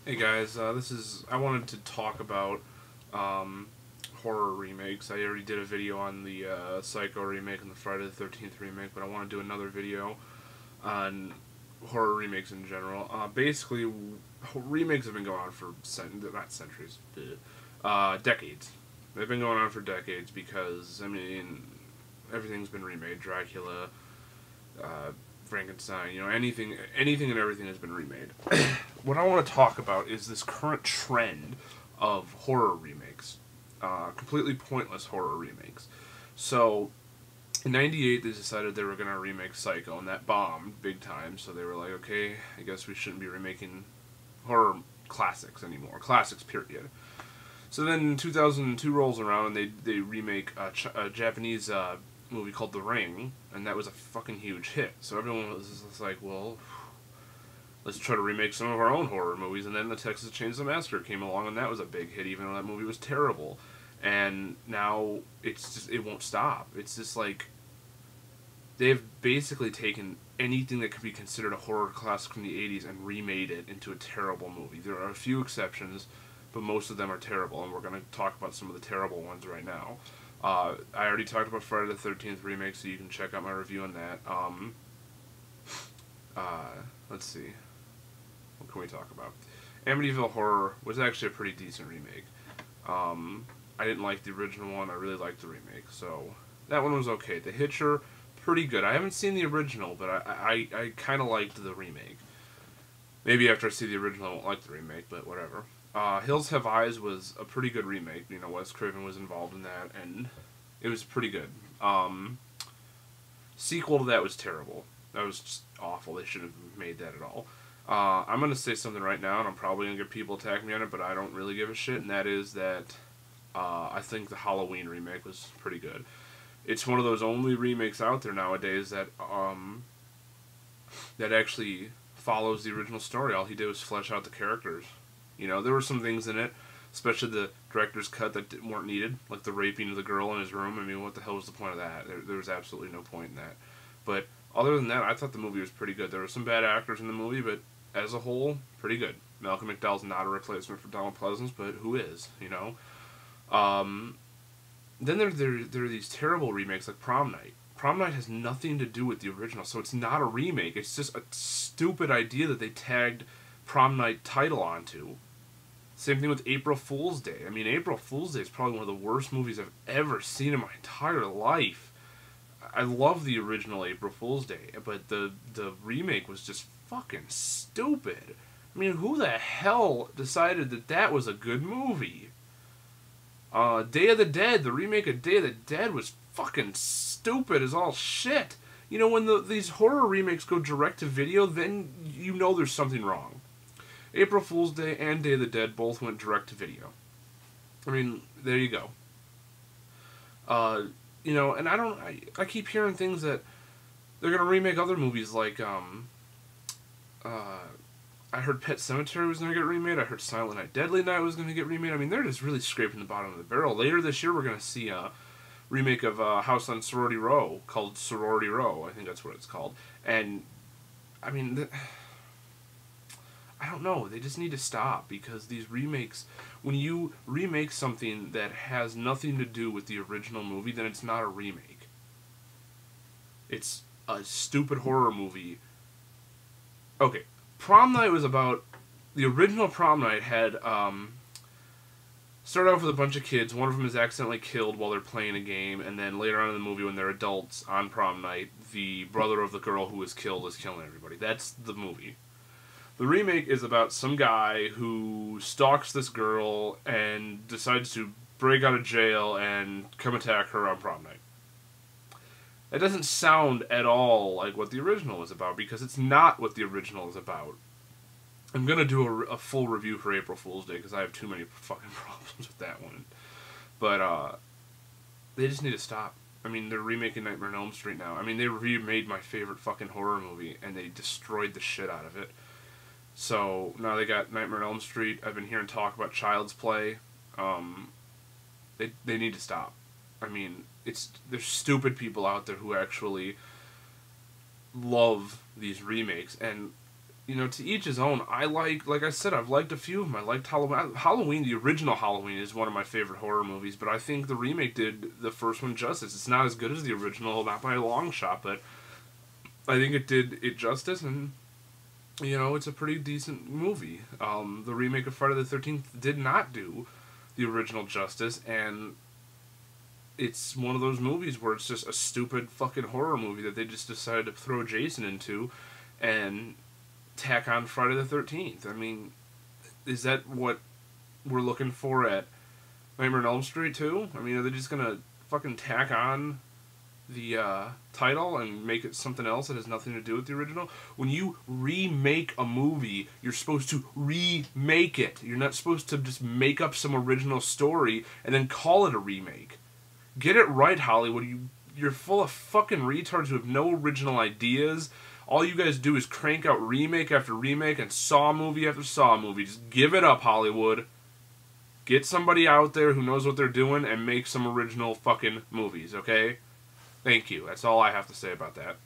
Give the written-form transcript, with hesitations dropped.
Hey guys, I wanted to talk about horror remakes. I already did a video on the Psycho remake and the Friday the 13th remake, but I want to do another video on horror remakes in general. Basically, remakes have been going on for not centuries, decades. They've been going on for decades because, I mean, everything's been remade. Dracula, Frankenstein, anything and everything has been remade. What I want to talk about is this current trend of horror remakes, completely pointless horror remakes. So, in '98, they decided they were going to remake Psycho, and that bombed big time. So they were like, okay, I guess we shouldn't be remaking horror classics anymore. Classics, period. So then 2002 rolls around, and they remake a Japanese movie called The Ring, and that was a fucking huge hit. So everyone was just like, well, let's try to remake some of our own horror movies. And then the Texas Chainsaw Massacre came along, and that was a big hit, even though that movie was terrible. And now it won't stop. It's just like they've basically taken anything that could be considered a horror classic from the 80s and remade it into a terrible movie. There are a few exceptions, but most of them are terrible, and we're going to talk about some of the terrible ones right now. I already talked about Friday the 13th remake, so you can check out my review on that. Let's see. What can we talk about? Amityville Horror was actually a pretty decent remake. I didn't like the original one. I really liked the remake, so that one was okay. The Hitcher, pretty good. I haven't seen the original, but I kind of liked the remake. Maybe after I see the original, I won't like the remake, but whatever. Hills Have Eyes was a pretty good remake. You know, Wes Craven was involved in that, and it was pretty good. Sequel to that was terrible. That was just awful. They shouldn't have made that at all. I'm going to say something right now, and I'm probably going to get people attacking me on it, but I don't really give a shit, and that is that I think the Halloween remake was pretty good. It's one of those only remakes out there nowadays that that actually follows the original story. All he did was flesh out the characters. You know, there were some things in it, especially the director's cut, that weren't needed, like the raping of the girl in his room. I mean, what the hell was the point of that? There was absolutely no point in that. But other than that, I thought the movie was pretty good. There were some bad actors in the movie, but as a whole, pretty good. Malcolm McDowell's not a replacement for Donald Pleasance, but who is, you know? Then there are these terrible remakes like Prom Night. Prom Night has nothing to do with the original, so it's not a remake. It's just a stupid idea that they tagged Prom Night title onto. Same thing with April Fool's Day. I mean, April Fool's Day is probably one of the worst movies I've ever seen in my entire life. I love the original April Fool's Day, but the remake was just fucking stupid. I mean, who the hell decided that that was a good movie? Day of the Dead, the remake of Day of the Dead was fucking stupid as all shit. You know, when these horror remakes go direct to video, then you know there's something wrong. April Fool's Day and Day of the Dead both went direct to video. I mean, there you go. You know, and I keep hearing things that they're gonna remake other movies like, I heard Pet Sematary was gonna get remade. I heard Silent Night, Deadly Night was gonna get remade. I mean, they're just really scraping the bottom of the barrel. Later this year, we're gonna see a remake of House on Sorority Row called Sorority Row. I think that's what it's called. And I mean, I don't know. They just need to stop, because these remakes, when you remake something that has nothing to do with the original movie, then it's not a remake. It's a stupid horror movie. Okay, Prom Night was about, the original Prom Night had, started off with a bunch of kids. One of them is accidentally killed while they're playing a game, and then later on in the movie, when they're adults on Prom Night, the brother of the girl who was killed is killing everybody. That's the movie. The remake is about some guy who stalks this girl and decides to break out of jail and come attack her on Prom Night. That doesn't sound at all like what the original is about, because it's not what the original is about. I'm going to do a full review for April Fool's Day, because I have too many fucking problems with that one. But, they just need to stop. I mean, they're remaking Nightmare on Elm Street now. I mean, they remade my favorite fucking horror movie, and they destroyed the shit out of it. So, now they got Nightmare on Elm Street. I've been hearing talk about Child's Play. They need to stop. I mean, there's stupid people out there who actually love these remakes, and you know, to each his own. Like I said, I've liked a few of them. I liked Halloween. Halloween, the original Halloween, is one of my favorite horror movies, but I think the remake did the first one justice. It's not as good as the original, not by a long shot, but I think it did it justice, and, you know, it's a pretty decent movie. The remake of Friday the 13th did not do the original justice, and it's one of those movies where it's just a stupid fucking horror movie that they just decided to throw Jason into, and tack on Friday the 13th. I mean, is that what we're looking for at Nightmare on Elm Street too? I mean, are they just gonna fucking tack on the title and make it something else that has nothing to do with the original? When you remake a movie, you're supposed to remake it. You're not supposed to just make up some original story and then call it a remake. Get it right, Hollywood. You're full of fucking retards who have no original ideas. All you guys do is crank out remake after remake and Saw movie after Saw movie. Just give it up, Hollywood. Get somebody out there who knows what they're doing and make some original fucking movies, okay? Thank you. That's all I have to say about that.